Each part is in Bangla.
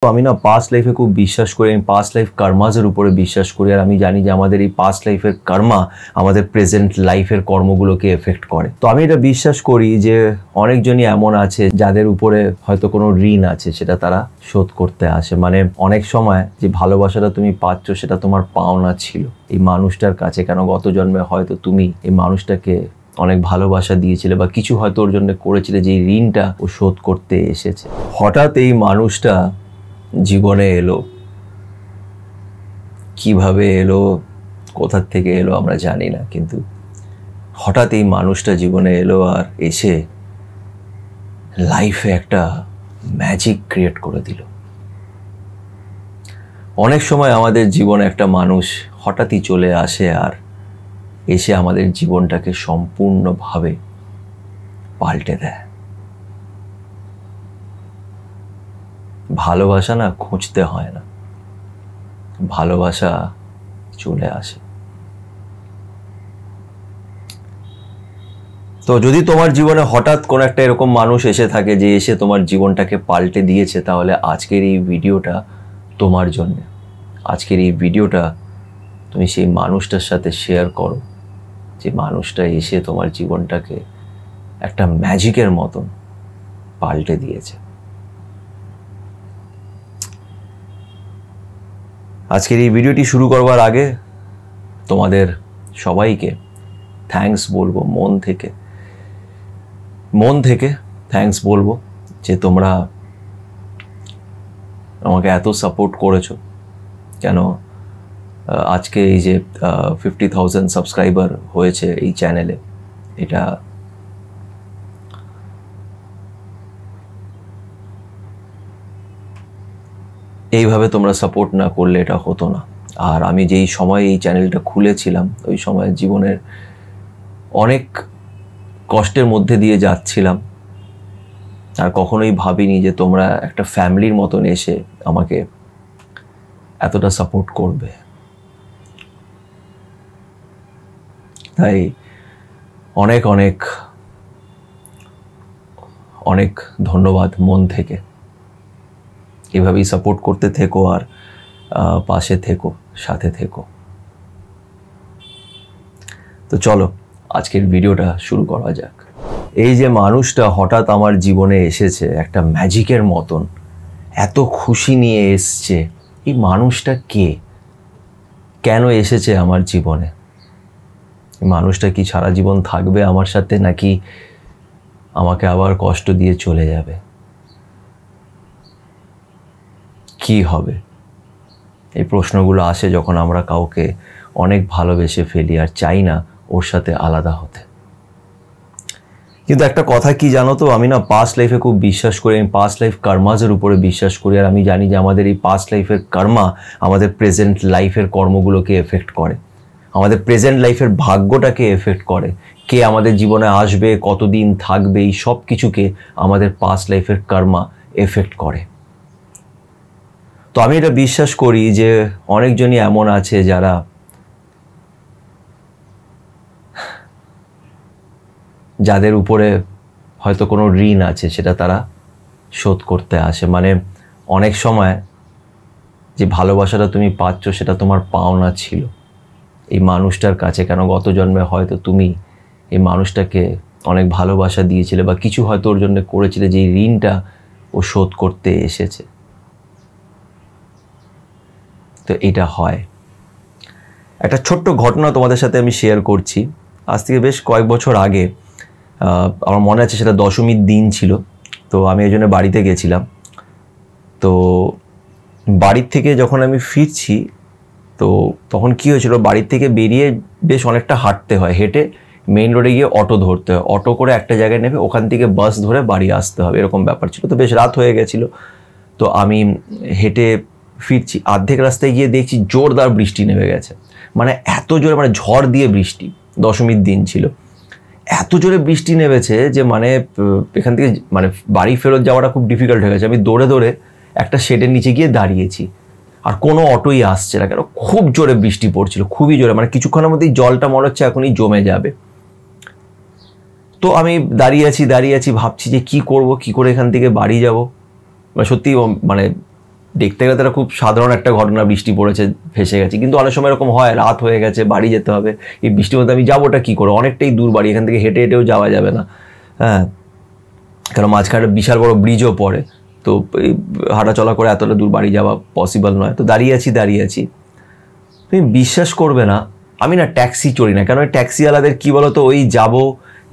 তো আমি না পাস্ট লাইফে খুব বিশ্বাস করি। আমি পাস্ট লাইফ কর্মাজের উপরে বিশ্বাস করি। আর আমি জানি যে আমাদের এই পাস্ট লাইফের কর্মা আমাদের প্রেজেন্ট লাইফের কর্মগুলোকে এফেক্ট করে। তো আমি এটা বিশ্বাস করি যে অনেকজনই এমন আছে যাদের উপরে হয়তো কোনো ঋণ আছে, সেটা তারা শোধ করতে আসে। মানে অনেক সময় যে ভালোবাসাটা তুমি পাচ্ছ সেটা তোমার পাওনা ছিল এই মানুষটার কাছে, কেন গত জন্মে হয়তো তুমি এই মানুষটাকে অনেক ভালোবাসা দিয়েছিলে বা কিছু হয়তো ওর জন্য করেছিলে, যে ঋণটা ও শোধ করতে এসেছে। হঠাৎ এই মানুষটা জীবনে এলো, কিভাবে এলো, কোথা থেকে এলো আমরা জানি না, কিন্তু হঠাৎ এই মানুষটা জীবনে এলো আর এসে লাইফে একটা ম্যাজিক ক্রিয়েট করে দিল। অনেক সময় আমাদের জীবনে একটা মানুষ হঠাৎই চলে আসে আর এসে আমাদের জীবনটাকে সম্পূর্ণভাবে পাল্টে দেয়। ভালোবাসা না খুঁজতে হয় না, ভালোবাসা চলে আসে। তো যদি তোমার জীবনে হঠাৎ কোনো একটা এরকম মানুষ এসে থাকে যে এসে তোমার জীবনটাকে পাল্টে দিয়েছে, তাহলে আজকের এই ভিডিওটা তোমার জন্য। আজকের এই ভিডিওটা তুমি সেই মানুষটার সাথে শেয়ার করো, যে মানুষটা এসে তোমার জীবনটাকে একটা ম্যাজিকের মতন পাল্টে দিয়েছে। আজকের এই ভিডিওটি শুরু করবার আগে তোমাদের সবাইকে থ্যাঙ্কস বলবো, মন থেকে থ্যাঙ্কস বলবো যে তোমরা আমাকে এত সাপোর্ট করেছো। কেন আজকে এই যে 50,000 সাবস্ক্রাইবার হয়েছে এই চ্যানেলে, এটা এইভাবে তোমরা সাপোর্ট না করলে এটা হতো না। আর আমি যেই সময় এই চ্যানেলটা খুলেছিলাম, ওই সময় জীবনের অনেক কষ্টের মধ্যে দিয়ে যাচ্ছিলাম, আর কখনোই ভাবিনি যে তোমরা একটা ফ্যামিলির মতন এসে আমাকে এতটা সাপোর্ট করবে। তাই অনেক অনেক অনেক ধন্যবাদ মন থেকে। এভাবেই সাপোর্ট করতে থেকো আর পাশে থেকো, সাথে থেকো। তো চলো আজকের ভিডিওটা শুরু করা যাক। এই যে মানুষটা হঠাৎ আমার জীবনে এসেছে একটা ম্যাজিকের মতন, এত খুশি নিয়ে এসছে, এই মানুষটা কে, কেন এসেছে আমার জীবনে? এই মানুষটা কি সারা জীবন থাকবে আমার সাথে, নাকি আমাকে আবার কষ্ট দিয়ে চলে যাবে? কি হবে? এই প্রশ্নগুলো আসে যখন আমরা কাউকে অনেক ভালোবেসে ফেলি আর চাই না ওর সাথে আলাদা হতে। কিন্তু একটা কথা কি জানো তো, আমি না পাস্ট লাইফে খুব বিশ্বাস করি। আমি পাস্ট লাইফ কর্মাজের উপরে বিশ্বাস করি। আর আমি জানি যে আমাদের এই পাস্ট লাইফের কর্মা আমাদের প্রেজেন্ট লাইফের কর্মগুলোকে এফেক্ট করে, আমাদের প্রেজেন্ট লাইফের ভাগ্যটাকে এফেক্ট করে। কে আমাদের জীবনে আসবে, কতদিন থাকবে, এই সব কিছুকে আমাদের পাস্ট লাইফের কর্মা এফেক্ট করে। তো আমি এটা বিশ্বাস করি যে অনেকজনই এমন আছে যাদের উপরে হয়তো কোনো ঋণ আছে, সেটা তারা শোধ করতে আসে। মানে অনেক সময় যে ভালোবাসাটা তুমি পাচ্ছ সেটা তোমার পাওনা ছিল এই মানুষটার কাছে, কেন গত জন্মে হয়তো তুমি এই মানুষটাকে অনেক ভালোবাসা দিয়েছিলে বা কিছু হয়তো ওর জন্য করেছিলে, যে ঋণটা ও শোধ করতে এসেছে। তো এটা হয়। একটা ছোট্ট ঘটনা তোমাদের সাথে আমি শেয়ার করছি। আজ থেকে বেশ কয়েক বছর আগে, আমার মনে আছে সেটা দশমীর দিন ছিল। তো আমি এই জন্য বাড়িতে গেছিলাম। তো বাড়ির থেকে যখন আমি ফিরছি, তো তখন কি হয়েছিল, বাড়ির থেকে বেরিয়ে বেশ অনেকটা হাঁটতে হয়, হেঁটে মেইন রোডে গিয়ে অটো ধরতে হয়, অটো করে একটা জায়গায় নেবে, ওখান থেকে বাস ধরে বাড়ি আসতে হবে, এরকম ব্যাপার ছিল। তো বেশ রাত হয়ে গেছিলো। তো আমি হেঁটে ফিরছি, অর্ধেক রাস্তায় গিয়ে দেখছি জোরদার বৃষ্টি নেমে গেছে। মানে এত জোরে, মানে ঝড় দিয়ে বৃষ্টি, দশমীর দিন ছিল, এত জোরে বৃষ্টি নেমেছে যে মানে এখান থেকে মানে বাড়ি ফেরত যাওয়াটা খুব ডিফিকাল্ট হয়ে গেছে। আমি দৌড়ে দৌড়ে একটা শেডের নিচে গিয়ে দাঁড়িয়েছি, আর কোনো অটোই আসছে না, কেন খুব জোরে বৃষ্টি পড়ছিল, খুবই জোরে। মানে কিছুক্ষণের মধ্যেই জলটা মনে হচ্ছে এখনই জমে যাবে। তো আমি দাঁড়িয়ে আছি ভাবছি যে কি করব, কি করে এখান থেকে বাড়ি যাব। সত্যি মানে দেখতে গেলে তারা খুব সাধারণ একটা ঘটনা, বৃষ্টি পড়েছে ফেসে গেছে, কিন্তু অনেক সময় এরকম হয় রাত হয়ে গেছে, বাড়ি যেতে হবে, এই বৃষ্টির মধ্যে আমি যাবোটা কী করে, অনেকটাই দূর বাড়ি, এখান থেকে হেঁটে হেঁটেও যাওয়া যাবে না, হ্যাঁ, কারণ মাঝখানে বিশাল বড় ব্রিজও পড়ে, তো এই হাঁটাচলা করে এতটা দূর বাড়ি যাওয়া পসিবল নয়। তো দাঁড়িয়ে আছি, তুমি বিশ্বাস করবে না, আমি না ট্যাক্সি চড়ি না, কারণ ওই ট্যাক্সিওয়ালাদের কী বলো তো, ওই যাবো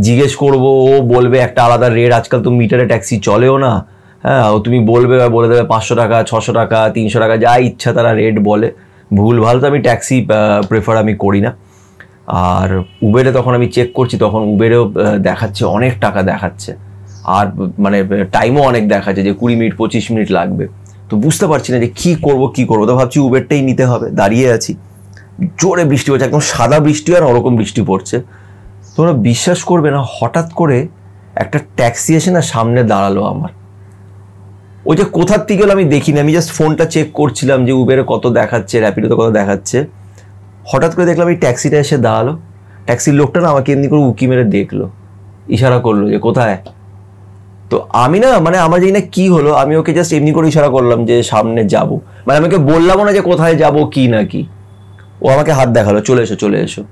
জিজ্ঞেস করবো, ও বলবে একটা আলাদা রেট, আজকাল তো মিটারে ট্যাক্সি চলেও না, হ্যাঁ, ও তুমি বলবে বলে দেবে 500 টাকা, 600 টাকা, 300 টাকা, যা ইচ্ছা তারা রেট বলে, ভুলভাল। তো আমি ট্যাক্সি প্রেফার আমি করি না। আর উবেরে তখন আমি চেক করছি, তখন উবেরেও দেখাচ্ছে অনেক টাকা দেখাচ্ছে, আর মানে টাইমও অনেক দেখাচ্ছে যে 20 মিনিট 25 মিনিট লাগবে। তো বুঝতে পারছি না যে কী করবো, তো ভাবছি উবেরটাই নিতে হবে। দাঁড়িয়ে আছি, জোরে বৃষ্টি পড়ছে, একদম সাদা বৃষ্টি আর ওরকম বৃষ্টি পড়ছে। তোমরা বিশ্বাস করবে না, হঠাৎ করে একটা ট্যাক্সি এসে না সামনে দাঁড়ালো আমার। ওই যে কোথার থেকে গেলো আমি দেখিনি, আমি জাস্ট ফোনটা চেক করছিলাম যে উবেরে কত দেখাচ্ছে, র্যাপিডোতে কত দেখাচ্ছে। হঠাৎ করে দেখলাম এই ট্যাক্সিটা এসে দাঁড়ালো, ট্যাক্সির লোকটা না আমাকে এমনি করে উকি মেরে দেখলো, ইশারা করলো যে কোথায়। তো আমি না মানে আমার জানি না কী হলো, আমি ওকে জাস্ট এমনি করে ইশারা করলাম যে সামনে যাব, মানে আমাকে বললামও না যে কোথায় যাব কি না কি। ও আমাকে হাত দেখালো, চলে এসো।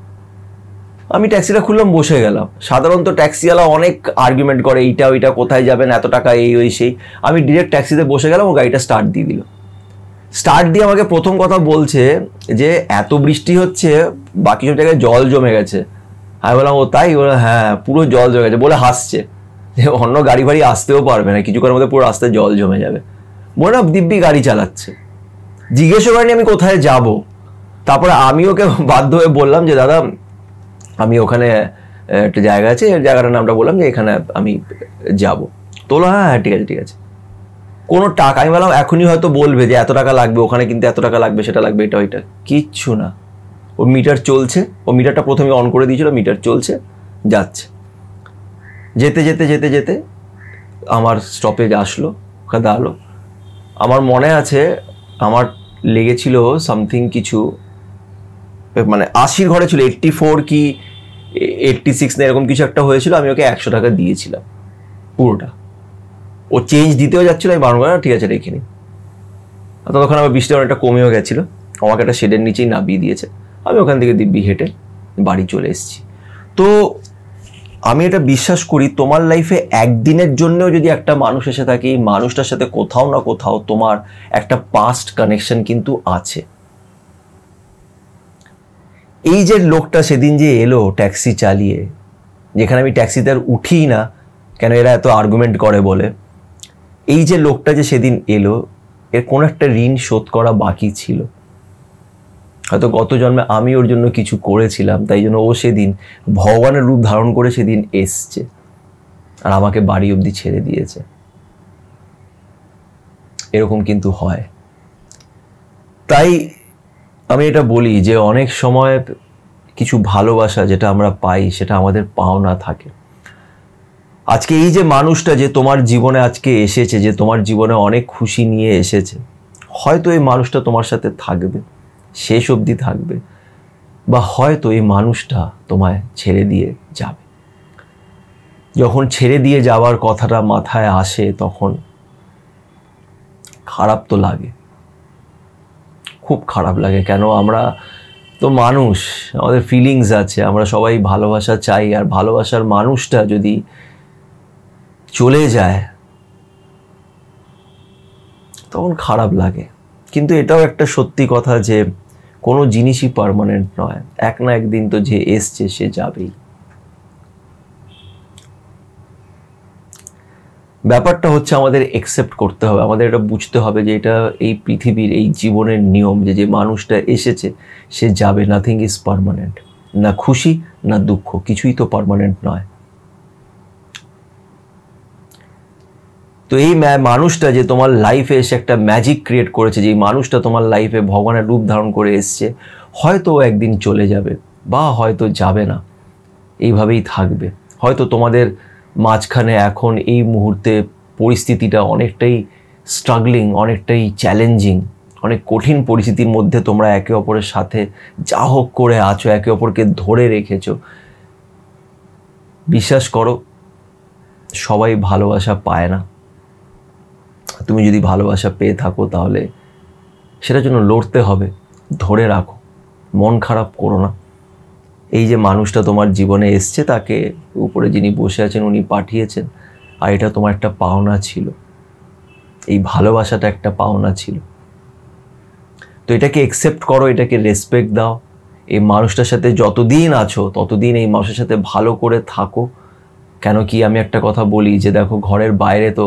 আমি ট্যাক্সিটা খুললাম, বসে গেলাম। সাধারণত ট্যাক্সিওয়ালা অনেক আর্গুমেন্ট করে, এইটা ওইটা, কোথায় যাবেন, এত টাকা, এই ওই সেই। আমি ডিরেক্ট ট্যাক্সিতে বসে গেলাম, ও গাড়িটা স্টার্ট দিয়ে দিল। স্টার্ট দিয়ে আমাকে প্রথম কথা বলছে যে এত বৃষ্টি হচ্ছে, বাকি সব জায়গায় জল জমে গেছে। আমি বললাম ও তাই? বলে হ্যাঁ, পুরো জল জমে গেছে, বলে হাসছে যে অন্য গাড়ি ফাড়ি আসতেও পারবে না, কিছুক্ষণের মধ্যে পুরো রাস্তায় জল জমে যাবে। বলে না, দিব্যি গাড়ি চালাচ্ছে, জিজ্ঞেসও করেনি আমি কোথায় যাব। তারপরে আমি ওকে বাধ্য হয়ে বললাম যে দাদা, আমি ওখানে একটা জায়গা আছে, জায়গাটার নামটা বললাম যে এখানে আমি যাব। তো বললো হ্যাঁ ঠিক আছে। কোনো টাকা, আমি বললাম এখনই হয়তো বলবে যে এত টাকা লাগবে, ওখানে কিন্তু এত টাকা লাগবে, সেটা লাগবে, এটা ওইটা, কিচ্ছু না। ও মিটার চলছে, ও মিটারটা প্রথমে অন করে দিয়েছিল, মিটার চলছে, যাচ্ছে। যেতে আমার স্টপেজ আসলো, ওখানে দাঁড়ালো। আমার মনে আছে আমার লেগেছিল সামথিং কিছু, মানে 80 ঘরে ছিল, 84 কি 86 না এরকম কিছু একটা হয়েছিল। আমি ওকে 100 টাকা দিয়েছিলাম পুরোটা। ও চেঞ্জ দিতেও যাচ্ছিলো, আমি বারণ করে ঠিক আছে রেখে নিই। ততক্ষণ আমার বৃষ্টি অনেকটা কমেও গেছিলো, আমাকে একটা শেডের নিচেই নামিয়ে দিয়েছে। আমি ওখান থেকে দিব্যি হেঁটে বাড়ি চলে এসেছি। তো আমি এটা বিশ্বাস করি, তোমার লাইফে একদিনের জন্যও যদি একটা মানুষ এসে থাকে, এই মানুষটার সাথে কোথাও না কোথাও তোমার একটা পাস্ট কানেকশন কিন্তু আছে। এই যে লোকটা সেদিন যে এলো ট্যাক্সি চালিয়ে, যেখানে আমি ট্যাক্সিতে আর উঠিই না, কেন এরা এত আর্গুমেন্ট করে বলে, এই যে লোকটা যে সেদিন এলো, এর কোনো একটা ঋণ শোধ করা বাকি ছিল। হয়তো গত জন্মে আমি ওর জন্য কিছু করেছিলাম, তাই জন্য ও সেদিন ভগবানের রূপ ধারণ করে সেদিন এসছে আর আমাকে বাড়ি অবধি ছেড়ে দিয়েছে। এরকম কিন্তু হয়। তাই আমি এটা বলি যে অনেক সময় কিছু ভালোবাসা যেটা আমরা পাই, সেটা আমাদের পাওনা থাকে। আজকে এই যে মানুষটা যে তোমার জীবনে আজকে এসেছে, যে তোমার জীবনে অনেক খুশি নিয়ে এসেছে, হয়তো এই মানুষটা তোমার সাথে থাকবে, শেষ অবধি থাকবে, বা হয়তো এই মানুষটা তোমায় ছেড়ে দিয়ে যাবে। যখন ছেড়ে দিয়ে যাওয়ার কথাটা মাথায় আসে, তখন খারাপ তো লাগে, খুব খারাপ লাগে। কেন, আমরা তো মানুষ, আমাদের ফিলিংস আছে, আমরা সবাই ভালোবাসা চাই, আর ভালোবাসার মানুষটা যদি চলে যায় তখন খারাপ লাগে। কিন্তু এটাও একটা সত্যি কথা যে কোনো জিনিসই পার্মানেন্ট নয়, এক না একদিন তো যে এসছে সে যাবেই। ব্যাপারটা হচ্ছে আমাদের অ্যাকসেপ্ট করতে হবে, আমাদের এটা বুঝতে হবে যে এটা এই পৃথিবীর, এই জীবনের নিয়ম, যে মানুষটা এসেছে সে যাবে। নাথিং ইজ পার্মানেন্ট, না খুশি না দুঃখ, কিছুই তো পার্মানেন্ট নয়। তো এই মানুষটা যে তোমার লাইফে এসে একটা ম্যাজিক ক্রিয়েট করেছে, যে মানুষটা তোমার লাইফে ভগবানের রূপ ধারণ করে এসছে, হয়তো একদিন চলে যাবে বা হয়তো যাবে না, এইভাবেই থাকবে। হয়তো তোমাদের মাঝখানে এখন এই মুহূর্তে পরিস্থিতিটা অনেকটাই স্ট্রাগলিং, অনেকটাই চ্যালেঞ্জিং, অনেক কঠিন পরিস্থিতির মধ্যে তোমরা একে অপরের সাথে যা হোক করে আছো, একে অপরকে ধরে রেখেছো। বিশ্বাস করো, সবাই ভালোবাসা পায় না, তুমি যদি ভালোবাসা পেয়ে থাকো তাহলে সেটার জন্য লড়তে হবে, ধরে রাখো, মন খারাপ করো না। এই যে মানুষটা তোমার জীবনে এসছে, তাকে উপরে যিনি বসে আছেন উনি পাঠিয়েছেন, আর এটা তোমার একটা পাওনা ছিল, এই ভালোবাসাটা একটা পাওনা ছিল। তো এটাকে একসেপ্ট করো, এটাকে রেসপেক্ট দাও। এই মানুষটার সাথে যতদিন আছো ততদিন এই মানুষের সাথে ভালো করে থাকো। কেন কি আমি একটা কথা বলি যে দেখো, ঘরের বাইরে তো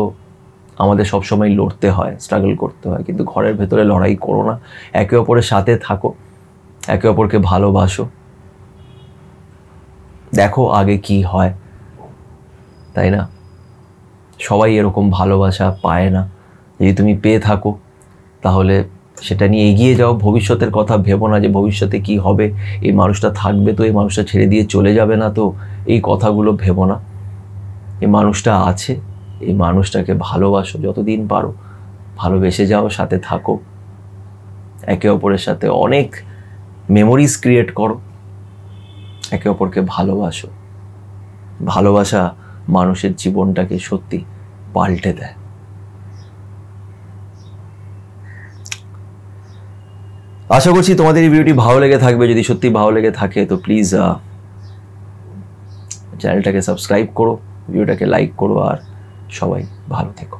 আমাদের সবসময় লড়তে হয়, স্ট্রাগল করতে হয়, কিন্তু ঘরের ভেতরে লড়াই করো না, একে অপরের সাথে থাকো, একে অপরকে ভালোবাসো, দেখো আগে কি হয়, তাই না? সবাই এরকম ভালোবাসা পায় না। যদি তুমি পেয়ে থাকো তাহলে সেটা নিয়ে এগিয়ে যাও। ভবিষ্যতের কথা ভেবো না যে ভবিষ্যতে কি হবে, এই মানুষটা থাকবে তো, এই মানুষটা ছেড়ে দিয়ে চলে যাবে না তো, এই কথাগুলো ভেবো না। এই মানুষটা আছে, এই মানুষটাকে ভালোবাসো, যতদিন পারো ভালোবেসে যাও, সাথে থাকো, একে অপরের সাথে অনেক মেমোরিজ ক্রিয়েট করো, একে অপরকে ভালোবাসো। ভালোবাসা মানুষের জীবনটাকে সত্যি পাল্টে দেয়। আশা করছি তোমাদের এই ভিডিওটি ভালো লেগে থাকবে। যদি সত্যি ভালো লেগে থাকে তো প্লিজ চ্যানেলটাকে সাবস্ক্রাইব করো, ভিডিওটাকে লাইক করো, আর সবাই ভালো থেকো।